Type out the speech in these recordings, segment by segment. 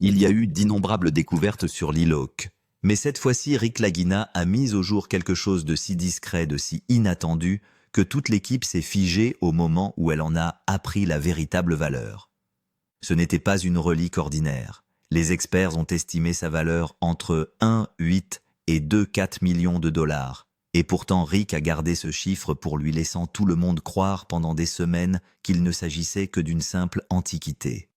Il y a eu d'innombrables découvertes sur l'île Hawke. Mais cette fois-ci, Rick Lagina a mis au jour quelque chose de si discret, de si inattendu, que toute l'équipe s'est figée au moment où elle en a appris la véritable valeur. Ce n'était pas une relique ordinaire. Les experts ont estimé sa valeur entre 1,8 et 2,4 millions de dollars. Et pourtant, Rick a gardé ce chiffre pour lui laissant tout le monde croire pendant des semaines qu'il ne s'agissait que d'une simple antiquité.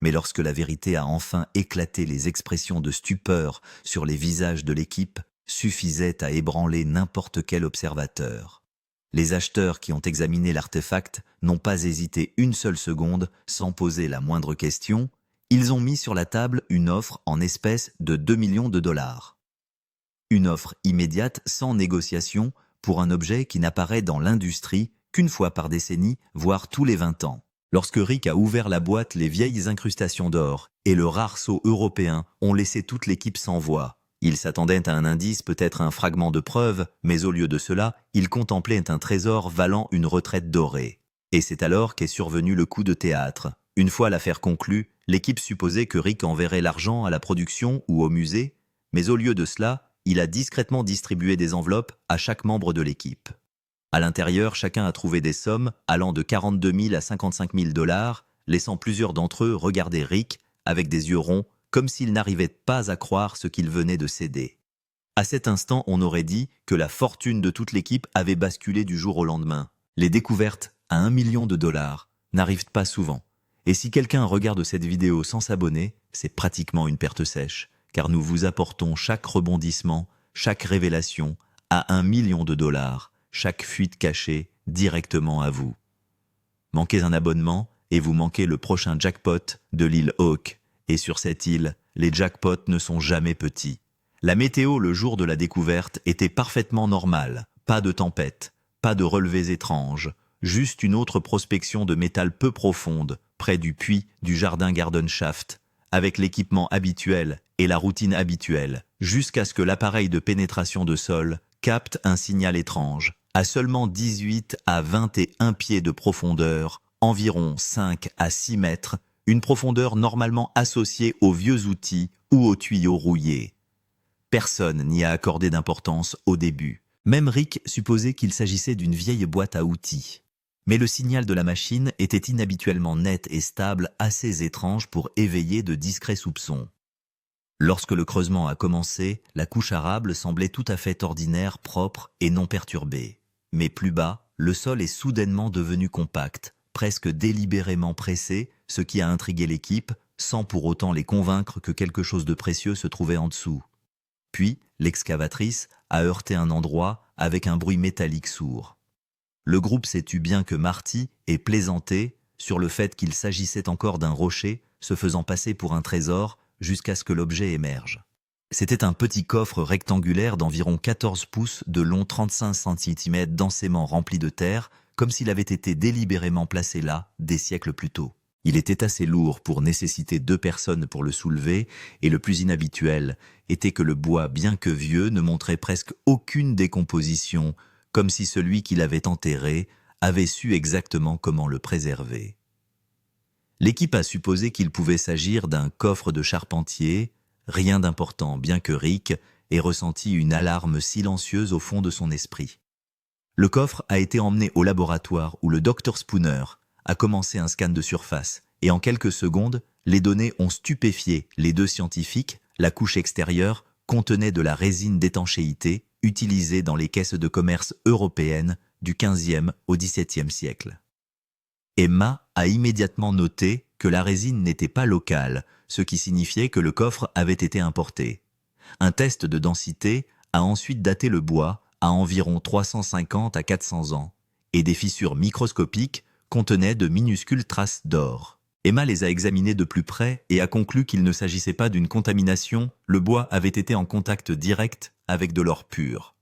Mais lorsque la vérité a enfin éclaté, les expressions de stupeur sur les visages de l'équipe suffisaient à ébranler n'importe quel observateur. Les acheteurs qui ont examiné l'artefact n'ont pas hésité une seule seconde sans poser la moindre question. Ils ont mis sur la table une offre en espèces de 2 millions de dollars. Une offre immédiate, sans négociation, pour un objet qui n'apparaît dans l'industrie qu'une fois par décennie, voire tous les 20 ans. Lorsque Rick a ouvert la boîte, les vieilles incrustations d'or et le rare sceau européen ont laissé toute l'équipe sans voix. Il s'attendait à un indice, peut-être un fragment de preuve, mais au lieu de cela, il contemplait un trésor valant une retraite dorée. Et c'est alors qu'est survenu le coup de théâtre. Une fois l'affaire conclue, l'équipe supposait que Rick enverrait l'argent à la production ou au musée, mais au lieu de cela, il a discrètement distribué des enveloppes à chaque membre de l'équipe. À l'intérieur, chacun a trouvé des sommes allant de 42 000 à 55 000 dollars, laissant plusieurs d'entre eux regarder Rick avec des yeux ronds, comme s'ils n'arrivaient pas à croire ce qu'ils venaient de céder. À cet instant, on aurait dit que la fortune de toute l'équipe avait basculé du jour au lendemain. Les découvertes à 1 million de dollars n'arrivent pas souvent. Et si quelqu'un regarde cette vidéo sans s'abonner, c'est pratiquement une perte sèche, car nous vous apportons chaque rebondissement, chaque révélation à 1 million de dollars, chaque fuite cachée directement à vous. Manquez un abonnement et vous manquez le prochain jackpot de l'île Hawke. Et sur cette île, les jackpots ne sont jamais petits. La météo le jour de la découverte était parfaitement normale. Pas de tempête, pas de relevés étranges, juste une autre prospection de métal peu profonde, près du puits du jardin Garden Shaft, avec l'équipement habituel et la routine habituelle, jusqu'à ce que l'appareil de pénétration de sol capte un signal étrange. À seulement 18 à 21 pieds de profondeur, environ 5 à 6 mètres, une profondeur normalement associée aux vieux outils ou aux tuyaux rouillés. Personne n'y a accordé d'importance au début. Même Rick supposait qu'il s'agissait d'une vieille boîte à outils. Mais le signal de la machine était inhabituellement net et stable, assez étrange pour éveiller de discrets soupçons. Lorsque le creusement a commencé, la couche arable semblait tout à fait ordinaire, propre et non perturbée. Mais plus bas, le sol est soudainement devenu compact, presque délibérément pressé, ce qui a intrigué l'équipe, sans pour autant les convaincre que quelque chose de précieux se trouvait en dessous. Puis, l'excavatrice a heurté un endroit avec un bruit métallique sourd. Le groupe s'est tu bien que Marty ait plaisanté sur le fait qu'il s'agissait encore d'un rocher se faisant passer pour un trésor jusqu'à ce que l'objet émerge. C'était un petit coffre rectangulaire d'environ 14 pouces de long, 35 cm densément rempli de terre, comme s'il avait été délibérément placé là des siècles plus tôt. Il était assez lourd pour nécessiter 2 personnes pour le soulever, et le plus inhabituel était que le bois, bien que vieux, ne montrait presque aucune décomposition, comme si celui qui l'avait enterré avait su exactement comment le préserver. L'équipe a supposé qu'il pouvait s'agir d'un coffre de charpentier, rien d'important, bien que Rick ait ressenti une alarme silencieuse au fond de son esprit. Le coffre a été emmené au laboratoire où le Dr Spooner a commencé un scan de surface, et en quelques secondes, les données ont stupéfié les 2 scientifiques. La couche extérieure contenait de la résine d'étanchéité utilisée dans les caisses de commerce européennes du XVe au XVIIe siècle. Emma a immédiatement noté que la résine n'était pas locale, ce qui signifiait que le coffre avait été importé. Un test de densité a ensuite daté le bois à environ 350 à 400 ans, et des fissures microscopiques contenaient de minuscules traces d'or. Emma les a examinées de plus près et a conclu qu'il ne s'agissait pas d'une contamination, le bois avait été en contact direct avec de l'or pur.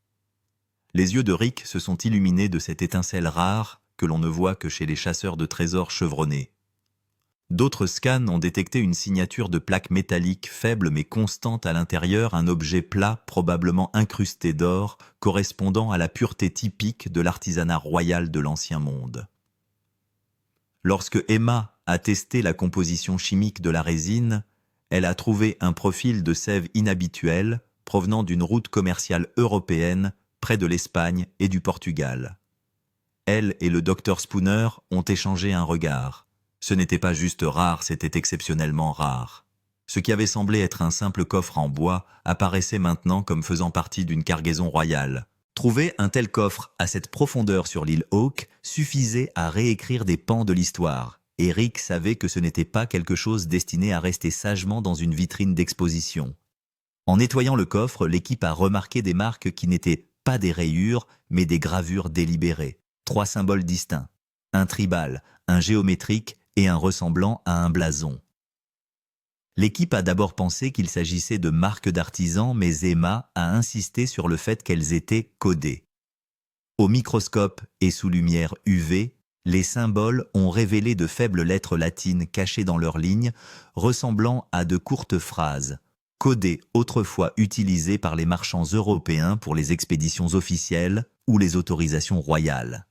Les yeux de Rick se sont illuminés de cette étincelle rare que l'on ne voit que chez les chasseurs de trésors chevronnés. D'autres scans ont détecté une signature de plaques métalliques faible mais constante à l'intérieur, un objet plat probablement incrusté d'or, correspondant à la pureté typique de l'artisanat royal de l'Ancien Monde. Lorsque Emma a testé la composition chimique de la résine, elle a trouvé un profil de sève inhabituel provenant d'une route commerciale européenne près de l'Espagne et du Portugal. Elle et le docteur Spooner ont échangé un regard. Ce n'était pas juste rare, c'était exceptionnellement rare. Ce qui avait semblé être un simple coffre en bois apparaissait maintenant comme faisant partie d'une cargaison royale. Trouver un tel coffre à cette profondeur sur l'île Hawke suffisait à réécrire des pans de l'histoire. Et Rick savait que ce n'était pas quelque chose destiné à rester sagement dans une vitrine d'exposition. En nettoyant le coffre, l'équipe a remarqué des marques qui n'étaient pas des rayures, mais des gravures délibérées. 3 symboles distincts, un tribal, un géométrique et un ressemblant à un blason. L'équipe a d'abord pensé qu'il s'agissait de marques d'artisans, mais Emma a insisté sur le fait qu'elles étaient codées. Au microscope et sous lumière UV, les symboles ont révélé de faibles lettres latines cachées dans leurs lignes, ressemblant à de courtes phrases, codées autrefois utilisées par les marchands européens pour les expéditions officielles ou les autorisations royales.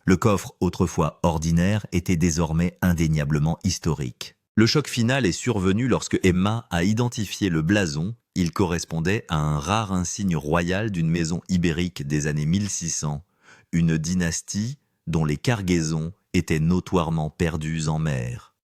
Le coffre, autrefois ordinaire, était désormais indéniablement historique. Le choc final est survenu lorsque Emma a identifié le blason. Il correspondait à un rare insigne royal d'une maison ibérique des années 1600, une dynastie dont les cargaisons étaient notoirement perdues en mer.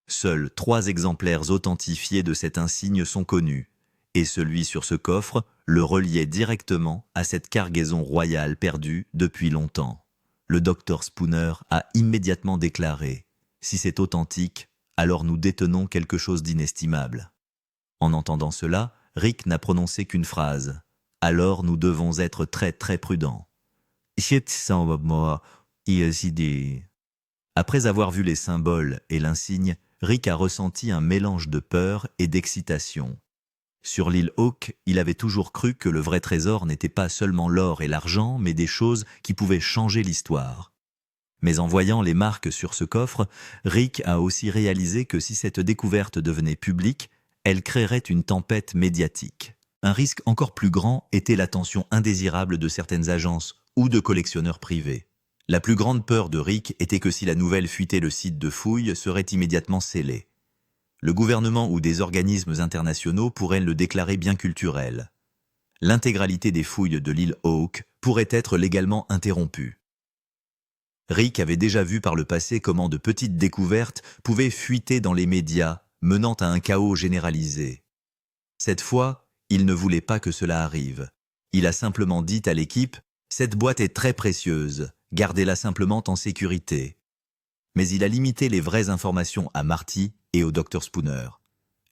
Seuls 3 exemplaires authentifiés de cet insigne sont connus, et celui sur ce coffre le reliait directement à cette cargaison royale perdue depuis longtemps. Le docteur Spooner a immédiatement déclaré « Si c'est authentique, alors nous détenons quelque chose d'inestimable. » En entendant cela, Rick n'a prononcé qu'une phrase. « Alors nous devons être très très prudents. » Après avoir vu les symboles et l'insigne, Rick a ressenti un mélange de peur et d'excitation. Sur l'île Hawke, il avait toujours cru que le vrai trésor n'était pas seulement l'or et l'argent, mais des choses qui pouvaient changer l'histoire. Mais en voyant les marques sur ce coffre, Rick a aussi réalisé que si cette découverte devenait publique, elle créerait une tempête médiatique. Un risque encore plus grand était l'attention indésirable de certaines agences ou de collectionneurs privés. La plus grande peur de Rick était que si la nouvelle fuitait, le site de fouille serait immédiatement scellé. Le gouvernement ou des organismes internationaux pourraient le déclarer bien culturel. L'intégralité des fouilles de l'île Hawke pourrait être légalement interrompue. Rick avait déjà vu par le passé comment de petites découvertes pouvaient fuiter dans les médias, menant à un chaos généralisé. Cette fois, il ne voulait pas que cela arrive. Il a simplement dit à l'équipe « Cette boîte est très précieuse, gardez-la simplement en sécurité. » Mais il a limité les vraies informations à Marty et au Dr Spooner.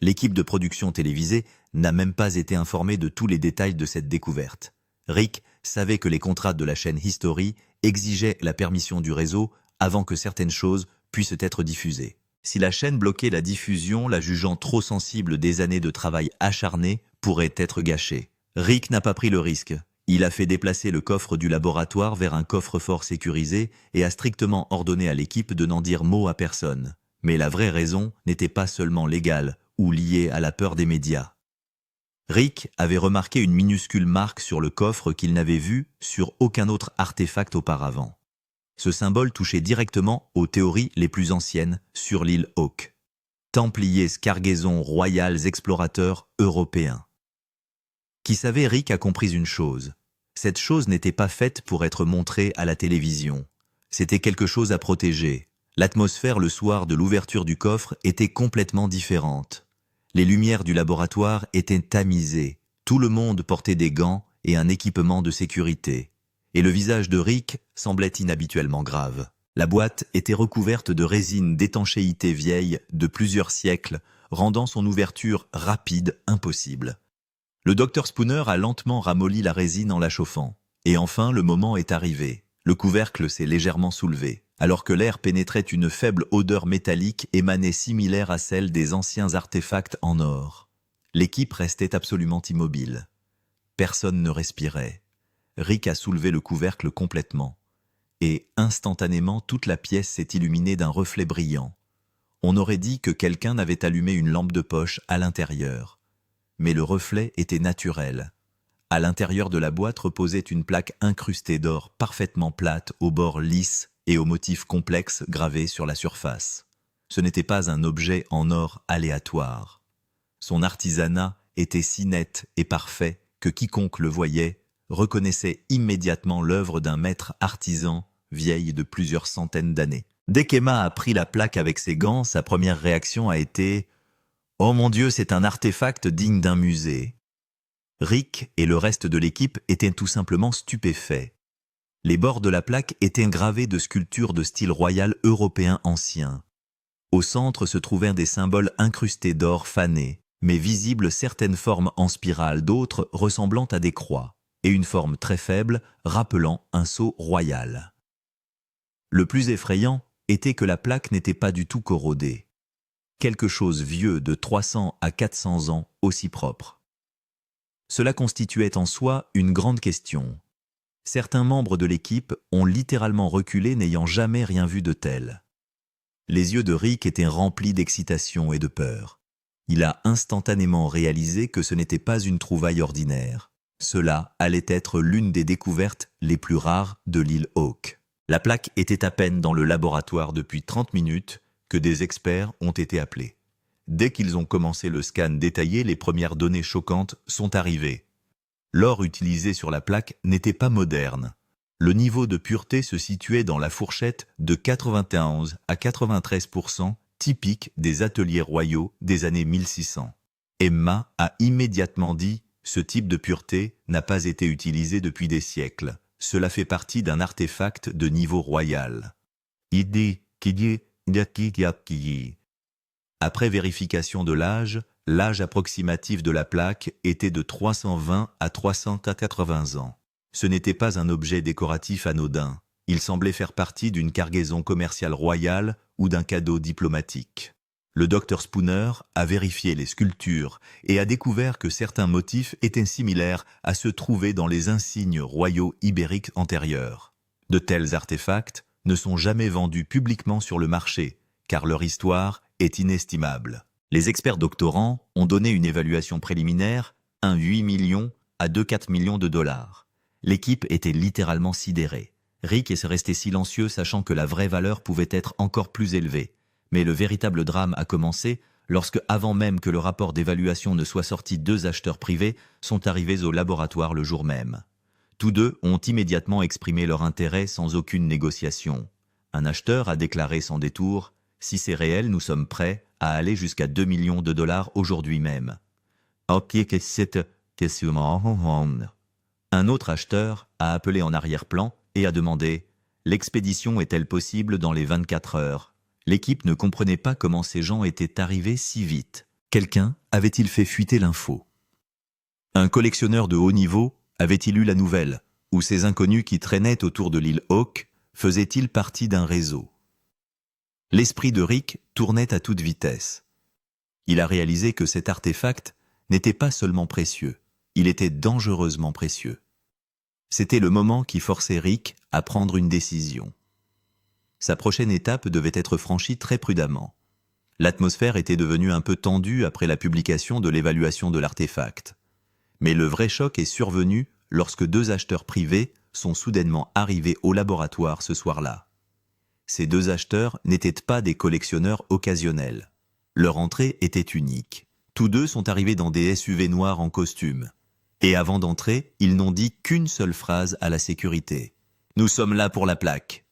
L'équipe de production télévisée n'a même pas été informée de tous les détails de cette découverte. Rick savait que les contrats de la chaîne History exigeaient la permission du réseau avant que certaines choses puissent être diffusées. Si la chaîne bloquait la diffusion, la jugeant trop sensible des années de travail acharné pourrait être gâchée. Rick n'a pas pris le risque. Il a fait déplacer le coffre du laboratoire vers un coffre-fort sécurisé et a strictement ordonné à l'équipe de n'en dire mot à personne. Mais la vraie raison n'était pas seulement légale ou liée à la peur des médias. Rick avait remarqué une minuscule marque sur le coffre qu'il n'avait vue sur aucun autre artefact auparavant. Ce symbole touchait directement aux théories les plus anciennes sur l'île Hawke. Templiers, cargaisons, royales, explorateurs européens. Qui savait, Rick a compris une chose. Cette chose n'était pas faite pour être montrée à la télévision. C'était quelque chose à protéger. L'atmosphère le soir de l'ouverture du coffre était complètement différente. Les lumières du laboratoire étaient tamisées. Tout le monde portait des gants et un équipement de sécurité. Et le visage de Rick semblait inhabituellement grave. La boîte était recouverte de résine d'étanchéité vieille de plusieurs siècles, rendant son ouverture rapide impossible. Le docteur Spooner a lentement ramolli la résine en la chauffant. Et enfin, le moment est arrivé. Le couvercle s'est légèrement soulevé, alors que l'air pénétrait une faible odeur métallique émanée similaire à celle des anciens artefacts en or. L'équipe restait absolument immobile. Personne ne respirait. Rick a soulevé le couvercle complètement. Et instantanément, toute la pièce s'est illuminée d'un reflet brillant. On aurait dit que quelqu'un avait allumé une lampe de poche à l'intérieur. Mais le reflet était naturel. À l'intérieur de la boîte reposait une plaque incrustée d'or parfaitement plate, aux bords lisses et aux motifs complexes gravés sur la surface. Ce n'était pas un objet en or aléatoire. Son artisanat était si net et parfait que quiconque le voyait reconnaissait immédiatement l'œuvre d'un maître artisan vieille de plusieurs centaines d'années. Dès qu'Emma a pris la plaque avec ses gants, sa première réaction a été « Oh mon Dieu, c'est un artefact digne d'un musée ». Rick et le reste de l'équipe étaient tout simplement stupéfaits. Les bords de la plaque étaient gravés de sculptures de style royal européen ancien. Au centre se trouvaient des symboles incrustés d'or fané, mais visibles certaines formes en spirale, d'autres ressemblant à des croix, et une forme très faible rappelant un sceau royal. Le plus effrayant était que la plaque n'était pas du tout corrodée. Quelque chose vieux de 300 à 400 ans aussi propre. Cela constituait en soi une grande question. Certains membres de l'équipe ont littéralement reculé n'ayant jamais rien vu de tel. Les yeux de Rick étaient remplis d'excitation et de peur. Il a instantanément réalisé que ce n'était pas une trouvaille ordinaire. Cela allait être l'une des découvertes les plus rares de l'île Hawke. La plaque était à peine dans le laboratoire depuis 30 minutes que des experts ont été appelés. Dès qu'ils ont commencé le scan détaillé, les premières données choquantes sont arrivées. L'or utilisé sur la plaque n'était pas moderne. Le niveau de pureté se situait dans la fourchette de 91 à 93%, typique des ateliers royaux des années 1600. Emma a immédiatement dit « Ce type de pureté n'a pas été utilisé depuis des siècles. Cela fait partie d'un artefact de niveau royal. » Après vérification de l'âge approximatif de la plaque était de 320 à 380 ans. Ce n'était pas un objet décoratif anodin. Il semblait faire partie d'une cargaison commerciale royale ou d'un cadeau diplomatique. Le docteur Spooner a vérifié les sculptures et a découvert que certains motifs étaient similaires à ceux trouvés dans les insignes royaux ibériques antérieurs. De tels artefacts ne sont jamais vendus publiquement sur le marché, car leur histoire est inestimable. Les experts doctorants ont donné une évaluation préliminaire, 1,8 millions à 2,4 millions de dollars. L'équipe était littéralement sidérée. Rick est resté silencieux, sachant que la vraie valeur pouvait être encore plus élevée. Mais le véritable drame a commencé lorsque, avant même que le rapport d'évaluation ne soit sorti, 2 acheteurs privés sont arrivés au laboratoire le jour même. Tous deux ont immédiatement exprimé leur intérêt sans aucune négociation. Un acheteur a déclaré sans détour « Si c'est réel, nous sommes prêts à aller jusqu'à 2 millions de dollars aujourd'hui même. » Un autre acheteur a appelé en arrière-plan et a demandé « L'expédition est-elle possible dans les 24 heures ?» L'équipe ne comprenait pas comment ces gens étaient arrivés si vite. Quelqu'un avait-il fait fuiter l'info? Un collectionneur de haut niveau avait-il eu la nouvelle? Ou ces inconnus qui traînaient autour de l'île Hawke faisaient-ils partie d'un réseau? L'esprit de Rick tournait à toute vitesse. Il a réalisé que cet artefact n'était pas seulement précieux, il était dangereusement précieux. C'était le moment qui forçait Rick à prendre une décision. Sa prochaine étape devait être franchie très prudemment. L'atmosphère était devenue un peu tendue après la publication de l'évaluation de l'artefact. Mais le vrai choc est survenu lorsque 2 acheteurs privés sont soudainement arrivés au laboratoire ce soir-là. Ces 2 acheteurs n'étaient pas des collectionneurs occasionnels. Leur entrée était unique. Tous 2 sont arrivés dans des SUV noirs en costume. Et avant d'entrer, ils n'ont dit qu'une seule phrase à la sécurité. « Nous sommes là pour la plaque ».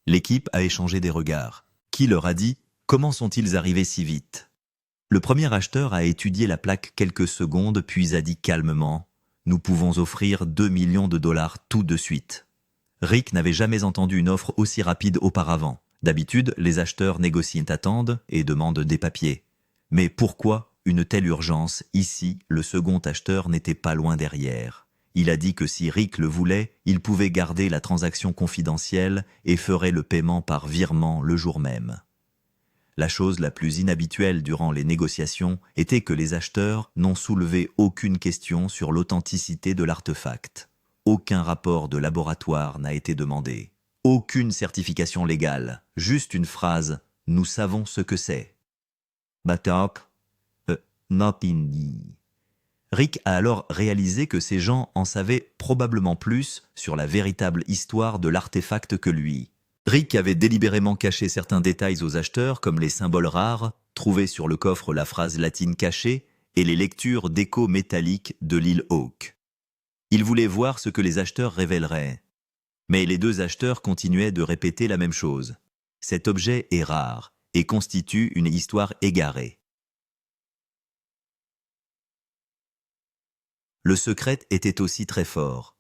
L'équipe a échangé des regards. Qui leur a dit « Comment sont-ils arrivés si vite ?» Le premier acheteur a étudié la plaque quelques secondes, puis a dit calmement « Nous pouvons offrir 2 millions de dollars tout de suite ». Rick n'avait jamais entendu une offre aussi rapide auparavant. D'habitude, les acheteurs négocient, attendent et demandent des papiers. Mais pourquoi une telle urgence? Ici, le second acheteur n'était pas loin derrière. Il a dit que si Rick le voulait, il pouvait garder la transaction confidentielle et ferait le paiement par virement le jour même. La chose la plus inhabituelle durant les négociations était que les acheteurs n'ont soulevé aucune question sur l'authenticité de l'artefact. Aucun rapport de laboratoire n'a été demandé. Aucune certification légale. Juste une phrase « Nous savons ce que c'est ». Rick a alors réalisé que ces gens en savaient probablement plus sur la véritable histoire de l'artefact que lui. Rick avait délibérément caché certains détails aux acheteurs comme les symboles rares, trouvés sur le coffre la phrase latine cachée et les lectures d'échos métalliques de l'île Hawk. Il voulait voir ce que les acheteurs révéleraient. Mais les deux acheteurs continuaient de répéter la même chose. Cet objet est rare et constitue une histoire égarée. Le secret était aussi très fort.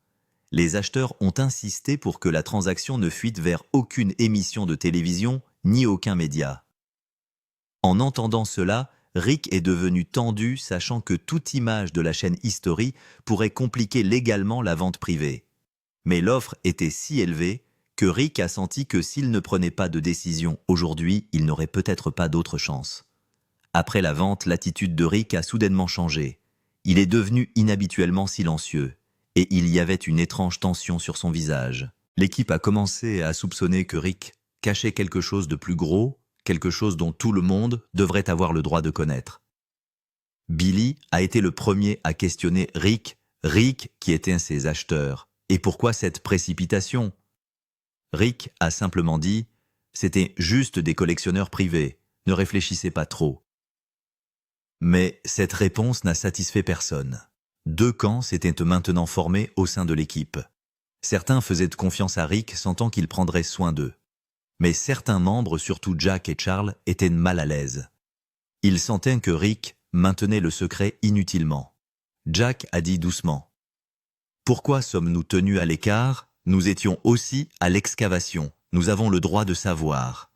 Les acheteurs ont insisté pour que la transaction ne fuite vers aucune émission de télévision ni aucun média. En entendant cela, Rick est devenu tendu, sachant que toute image de la chaîne History pourrait compliquer légalement la vente privée. Mais l'offre était si élevée que Rick a senti que s'il ne prenait pas de décision aujourd'hui, il n'aurait peut-être pas d'autre chance. Après la vente, l'attitude de Rick a soudainement changé. Il est devenu inhabituellement silencieux, et il y avait une étrange tension sur son visage. L'équipe a commencé à soupçonner que Rick cachait quelque chose de plus gros, quelque chose dont tout le monde devrait avoir le droit de connaître. Billy a été le premier à questionner Rick qui était ses acheteurs. Et pourquoi cette précipitation? Rick a simplement dit « C'était juste des collectionneurs privés, ne réfléchissez pas trop ». Mais cette réponse n'a satisfait personne. Deux camps s'étaient maintenant formés au sein de l'équipe. Certains faisaient confiance à Rick, sentant qu'il prendrait soin d'eux. Mais certains membres, surtout Jack et Charles, étaient mal à l'aise. Ils sentaient que Rick maintenait le secret inutilement. Jack a dit doucement « Pourquoi sommes-nous tenus à l'écart? Nous étions aussi à l'excavation. Nous avons le droit de savoir. »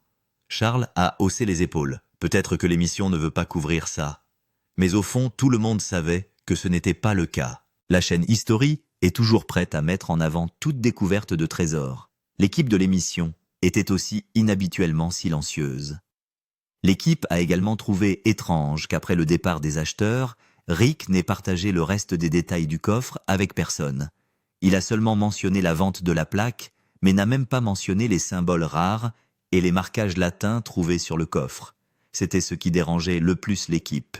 Charles a haussé les épaules. Peut-être que l'émission ne veut pas couvrir ça. Mais au fond, tout le monde savait que ce n'était pas le cas. La chaîne History est toujours prête à mettre en avant toute découverte de trésors. L'équipe de l'émission était aussi inhabituellement silencieuse. L'équipe a également trouvé étrange qu'après le départ des acheteurs, Rick n'ait partagé le reste des détails du coffre avec personne. Il a seulement mentionné la vente de la plaque, mais n'a même pas mentionné les symboles rares et les marquages latins trouvés sur le coffre. C'était ce qui dérangeait le plus l'équipe.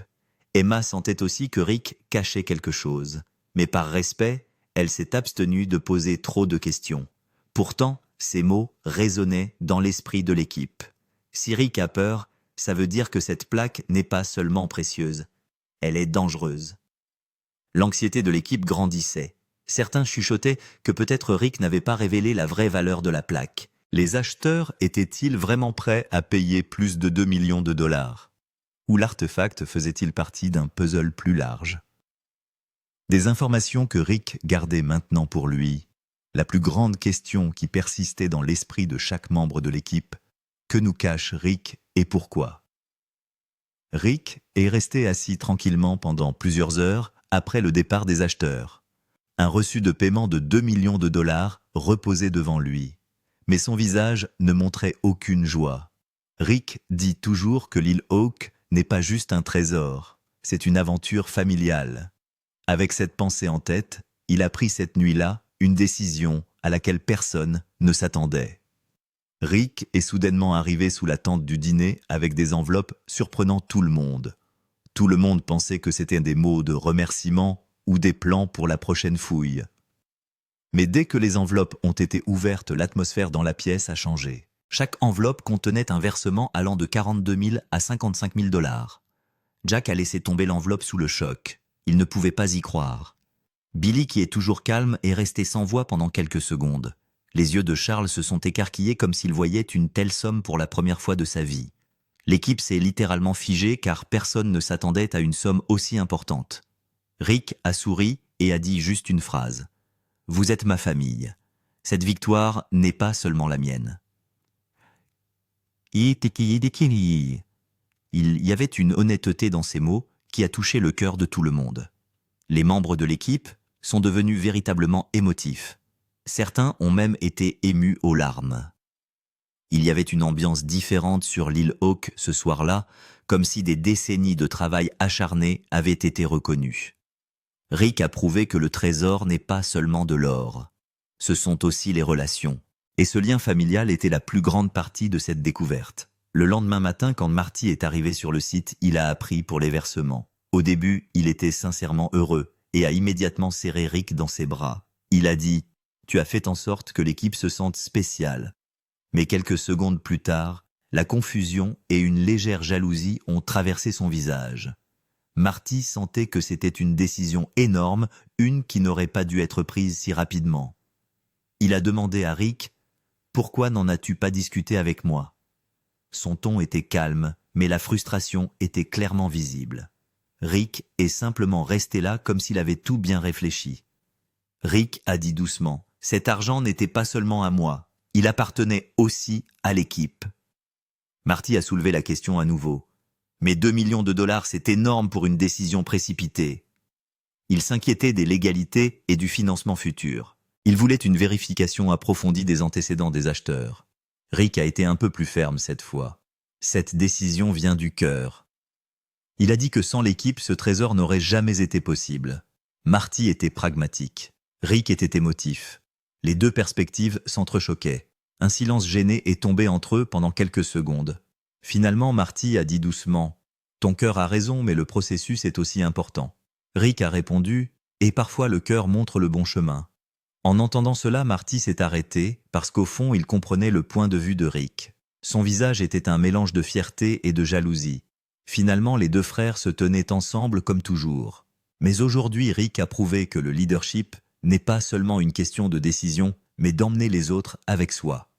Emma sentait aussi que Rick cachait quelque chose, mais par respect, elle s'est abstenue de poser trop de questions. Pourtant, ces mots résonnaient dans l'esprit de l'équipe. Si Rick a peur, ça veut dire que cette plaque n'est pas seulement précieuse, elle est dangereuse. L'anxiété de l'équipe grandissait. Certains chuchotaient que peut-être Rick n'avait pas révélé la vraie valeur de la plaque. Les acheteurs étaient-ils vraiment prêts à payer plus de 2 millions de dollars? Ou l'artefact faisait-il partie d'un puzzle plus large? Des informations que Rick gardait maintenant pour lui. La plus grande question qui persistait dans l'esprit de chaque membre de l'équipe. Que nous cache Rick et pourquoi? Rick est resté assis tranquillement pendant plusieurs heures après le départ des acheteurs. Un reçu de paiement de 2 millions de dollars reposait devant lui. Mais son visage ne montrait aucune joie. Rick dit toujours que l'île Hawk n'est pas juste un trésor, c'est une aventure familiale. Avec cette pensée en tête, il a pris cette nuit-là une décision à laquelle personne ne s'attendait. Rick est soudainement arrivé sous la tente du dîner avec des enveloppes surprenant tout le monde. Tout le monde pensait que c'était des mots de remerciement ou des plans pour la prochaine fouille. Mais dès que les enveloppes ont été ouvertes, l'atmosphère dans la pièce a changé. Chaque enveloppe contenait un versement allant de 42 000 à 55 000 dollars. Jack a laissé tomber l'enveloppe sous le choc. Il ne pouvait pas y croire. Billy, qui est toujours calme, est resté sans voix pendant quelques secondes. Les yeux de Charles se sont écarquillés comme s'il voyait une telle somme pour la première fois de sa vie. L'équipe s'est littéralement figée car personne ne s'attendait à une somme aussi importante. Rick a souri et a dit juste une phrase. « Vous êtes ma famille. Cette victoire n'est pas seulement la mienne. » Il y avait une honnêteté dans ces mots qui a touché le cœur de tout le monde. Les membres de l'équipe sont devenus véritablement émotifs. Certains ont même été émus aux larmes. Il y avait une ambiance différente sur l'île Hawk ce soir-là, comme si des décennies de travail acharné avaient été reconnues. Rick a prouvé que le trésor n'est pas seulement de l'or. Ce sont aussi les relations. Et ce lien familial était la plus grande partie de cette découverte. Le lendemain matin, quand Marty est arrivé sur le site, il a appris pour les versements. Au début, il était sincèrement heureux et a immédiatement serré Rick dans ses bras. Il a dit « Tu as fait en sorte que l'équipe se sente spéciale. » Mais quelques secondes plus tard, la confusion et une légère jalousie ont traversé son visage. Marty sentait que c'était une décision énorme, une qui n'aurait pas dû être prise si rapidement. Il a demandé à Rick « Pourquoi n'en as-tu pas discuté avec moi ?» Son ton était calme, mais la frustration était clairement visible. Rick est simplement resté là comme s'il avait tout bien réfléchi. Rick a dit doucement « Cet argent n'était pas seulement à moi, il appartenait aussi à l'équipe. » Marty a soulevé la question à nouveau. « Mais 2 millions de dollars, c'est énorme pour une décision précipitée. » Il s'inquiétait des légalités et du financement futur. Il voulait une vérification approfondie des antécédents des acheteurs. Rick a été un peu plus ferme cette fois. Cette décision vient du cœur. Il a dit que sans l'équipe, ce trésor n'aurait jamais été possible. Marty était pragmatique. Rick était émotif. Les deux perspectives s'entrechoquaient. Un silence gêné est tombé entre eux pendant quelques secondes. Finalement, Marty a dit doucement « Ton cœur a raison, mais le processus est aussi important. » Rick a répondu « Et parfois le cœur montre le bon chemin. » En entendant cela, Marty s'est arrêté parce qu'au fond, il comprenait le point de vue de Rick. Son visage était un mélange de fierté et de jalousie. Finalement, les deux frères se tenaient ensemble comme toujours. Mais aujourd'hui, Rick a prouvé que le leadership n'est pas seulement une question de décision, mais d'emmener les autres avec soi.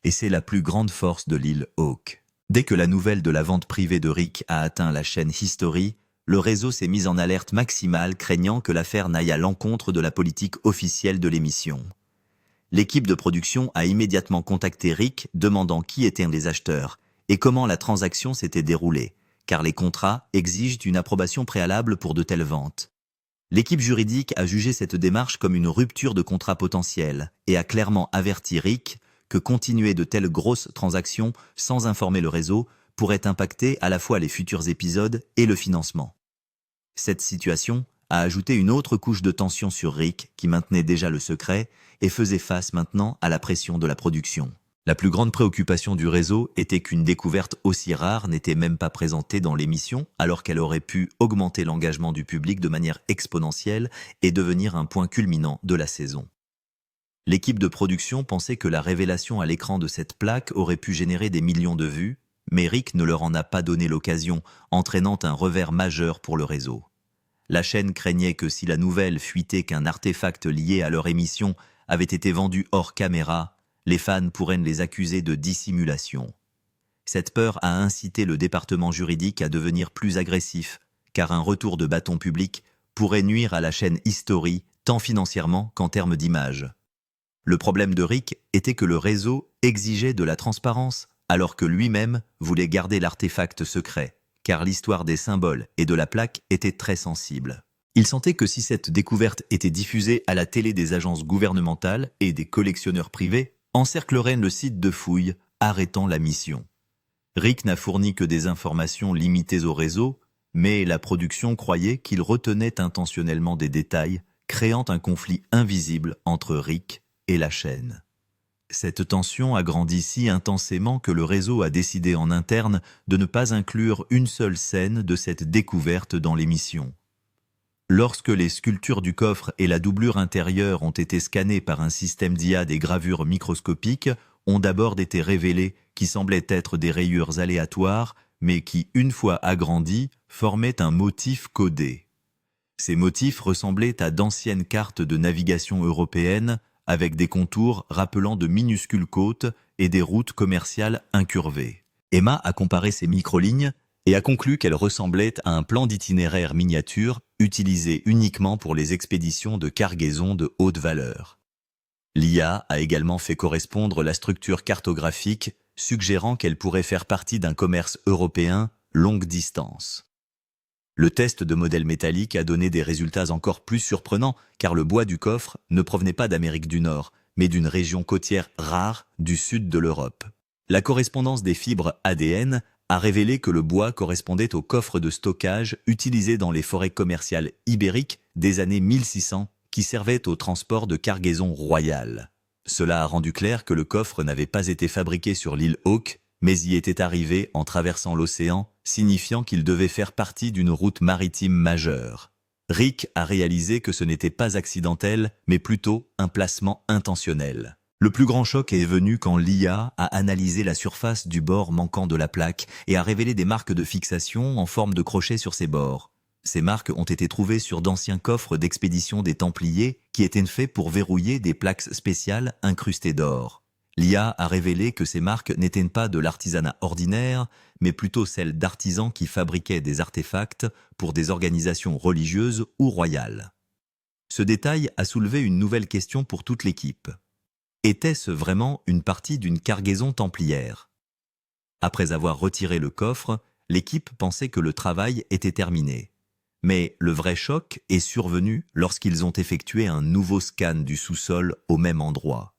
Et c'est la plus grande force de l'île Hawk. Dès que la nouvelle de la vente privée de Rick a atteint la chaîne History, le réseau s'est mis en alerte maximale, craignant que l'affaire n'aille à l'encontre de la politique officielle de l'émission. L'équipe de production a immédiatement contacté Rick, demandant qui étaient les acheteurs et comment la transaction s'était déroulée, car les contrats exigent une approbation préalable pour de telles ventes. L'équipe juridique a jugé cette démarche comme une rupture de contrat potentiel et a clairement averti Rick que continuer de telles grosses transactions sans informer le réseau pourrait impacter à la fois les futurs épisodes et le financement. Cette situation a ajouté une autre couche de tension sur Rick, qui maintenait déjà le secret et faisait face maintenant à la pression de la production. La plus grande préoccupation du réseau était qu'une découverte aussi rare n'était même pas présentée dans l'émission, alors qu'elle aurait pu augmenter l'engagement du public de manière exponentielle et devenir un point culminant de la saison. L'équipe de production pensait que la révélation à l'écran de cette plaque aurait pu générer des millions de vues, mais Rick ne leur en a pas donné l'occasion, entraînant un revers majeur pour le réseau. La chaîne craignait que si la nouvelle fuitait qu'un artefact lié à leur émission avait été vendu hors caméra, les fans pourraient les accuser de dissimulation. Cette peur a incité le département juridique à devenir plus agressif, car un retour de bâton public pourrait nuire à la chaîne History, tant financièrement qu'en termes d'image. Le problème de Rick était que le réseau exigeait de la transparence, alors que lui-même voulait garder l'artefact secret, car l'histoire des symboles et de la plaque était très sensible. Il sentait que si cette découverte était diffusée à la télé des agences gouvernementales et des collectionneurs privés, encerclerait le site de fouille, arrêtant la mission. Rick n'a fourni que des informations limitées au réseau, mais la production croyait qu'il retenait intentionnellement des détails, créant un conflit invisible entre Rick et la chaîne. Cette tension a grandi si intensément que le réseau a décidé en interne de ne pas inclure une seule scène de cette découverte dans l'émission. Lorsque les sculptures du coffre et la doublure intérieure ont été scannées par un système d'IA, des gravures microscopiques ont d'abord été révélées qui semblaient être des rayures aléatoires, mais qui, une fois agrandies, formaient un motif codé. Ces motifs ressemblaient à d'anciennes cartes de navigation européennes, avec des contours rappelant de minuscules côtes et des routes commerciales incurvées. Emma a comparé ces microlignes et a conclu qu'elles ressemblaient à un plan d'itinéraire miniature utilisé uniquement pour les expéditions de cargaison de haute valeur. L'IA a également fait correspondre la structure cartographique, suggérant qu'elle pourrait faire partie d'un commerce européen longue distance. Le test de modèle métallique a donné des résultats encore plus surprenants car le bois du coffre ne provenait pas d'Amérique du Nord, mais d'une région côtière rare du sud de l'Europe. La correspondance des fibres ADN a révélé que le bois correspondait au coffre de stockage utilisé dans les forêts commerciales ibériques des années 1600 qui servait au transport de cargaisons royales. Cela a rendu clair que le coffre n'avait pas été fabriqué sur l'île Hawk, mais y était arrivé en traversant l'océan, signifiant qu'il devait faire partie d'une route maritime majeure. Rick a réalisé que ce n'était pas accidentel, mais plutôt un placement intentionnel. Le plus grand choc est venu quand l'IA a analysé la surface du bord manquant de la plaque et a révélé des marques de fixation en forme de crochet sur ses bords. Ces marques ont été trouvées sur d'anciens coffres d'expédition des Templiers qui étaient faits pour verrouiller des plaques spéciales incrustées d'or. L'IA a révélé que ces marques n'étaient pas de l'artisanat ordinaire, mais plutôt celles d'artisans qui fabriquaient des artefacts pour des organisations religieuses ou royales. Ce détail a soulevé une nouvelle question pour toute l'équipe. Était-ce vraiment une partie d'une cargaison templière? Après avoir retiré le coffre, l'équipe pensait que le travail était terminé. Mais le vrai choc est survenu lorsqu'ils ont effectué un nouveau scan du sous-sol au même endroit.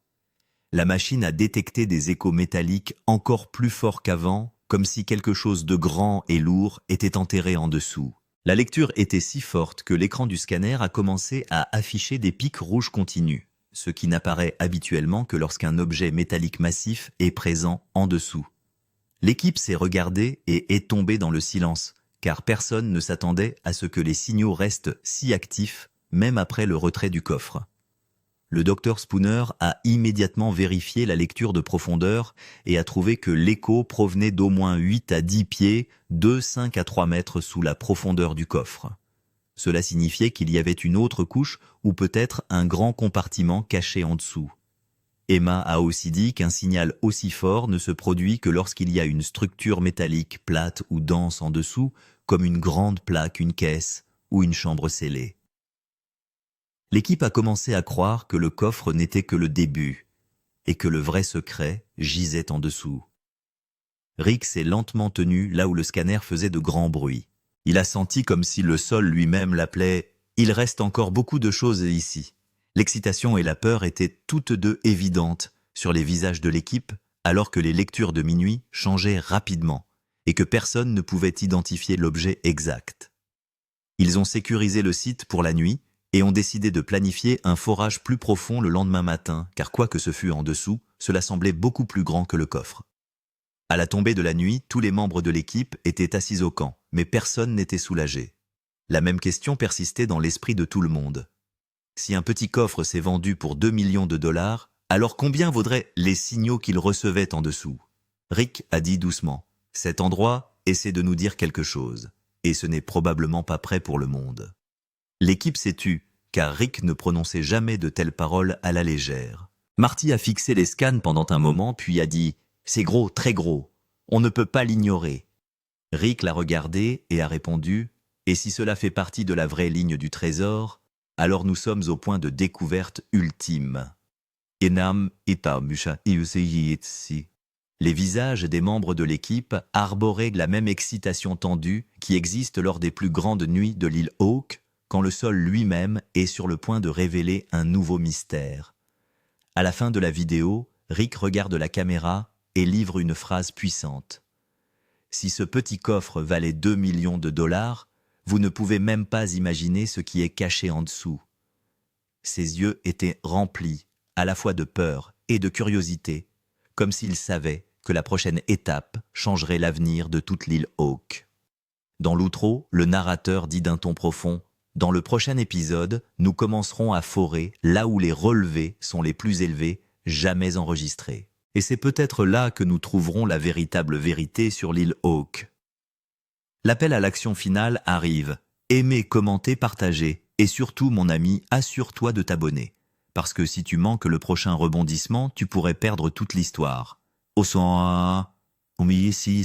La machine a détecté des échos métalliques encore plus forts qu'avant, comme si quelque chose de grand et lourd était enterré en dessous. La lecture était si forte que l'écran du scanner a commencé à afficher des pics rouges continus, ce qui n'apparaît habituellement que lorsqu'un objet métallique massif est présent en dessous. L'équipe s'est regardée et est tombée dans le silence, car personne ne s'attendait à ce que les signaux restent si actifs, même après le retrait du coffre. Le docteur Spooner a immédiatement vérifié la lecture de profondeur et a trouvé que l'écho provenait d'au moins 8 à 10 pieds, de 5 à 3 mètres sous la profondeur du coffre. Cela signifiait qu'il y avait une autre couche ou peut-être un grand compartiment caché en dessous. Emma a aussi dit qu'un signal aussi fort ne se produit que lorsqu'il y a une structure métallique plate ou dense en dessous, comme une grande plaque, une caisse ou une chambre scellée. L'équipe a commencé à croire que le coffre n'était que le début et que le vrai secret gisait en dessous. Rick s'est lentement tenu là où le scanner faisait de grands bruits. Il a senti comme si le sol lui-même l'appelait « Il reste encore beaucoup de choses ici ». L'excitation et la peur étaient toutes deux évidentes sur les visages de l'équipe alors que les lectures de minuit changeaient rapidement et que personne ne pouvait identifier l'objet exact. Ils ont sécurisé le site pour la nuit et ont décidé de planifier un forage plus profond le lendemain matin, car quoi que ce fût en dessous, cela semblait beaucoup plus grand que le coffre. À la tombée de la nuit, tous les membres de l'équipe étaient assis au camp, mais personne n'était soulagé. La même question persistait dans l'esprit de tout le monde. Si un petit coffre s'est vendu pour 2 millions de dollars, alors combien vaudraient les signaux qu'il recevait en dessous? Rick a dit doucement, « Cet endroit essaie de nous dire quelque chose, et ce n'est probablement pas prêt pour le monde. » L'équipe s'est tue, car Rick ne prononçait jamais de telles paroles à la légère. Marty a fixé les scans pendant un moment, puis a dit « C'est gros, très gros. On ne peut pas l'ignorer. » Rick l'a regardé et a répondu « Et si cela fait partie de la vraie ligne du trésor, alors nous sommes au point de découverte ultime. » Les visages des membres de l'équipe arboraient la même excitation tendue qui existe lors des plus grandes nuits de l'île Hawk, quand le sol lui-même est sur le point de révéler un nouveau mystère. À la fin de la vidéo, Rick regarde la caméra et livre une phrase puissante. « Si ce petit coffre valait 2 millions de dollars, vous ne pouvez même pas imaginer ce qui est caché en dessous. » Ses yeux étaient remplis à la fois de peur et de curiosité, comme s'il savait que la prochaine étape changerait l'avenir de toute l'île Hawk. Dans l'outro, le narrateur dit d'un ton profond « Dans le prochain épisode, nous commencerons à forer là où les relevés sont les plus élevés, jamais enregistrés. Et c'est peut-être là que nous trouverons la véritable vérité sur l'île Hawk. » L'appel à l'action finale arrive. Aimez, commentez, partagez. Et surtout, mon ami, assure-toi de t'abonner. Parce que si tu manques le prochain rebondissement, tu pourrais perdre toute l'histoire. Au son, ici,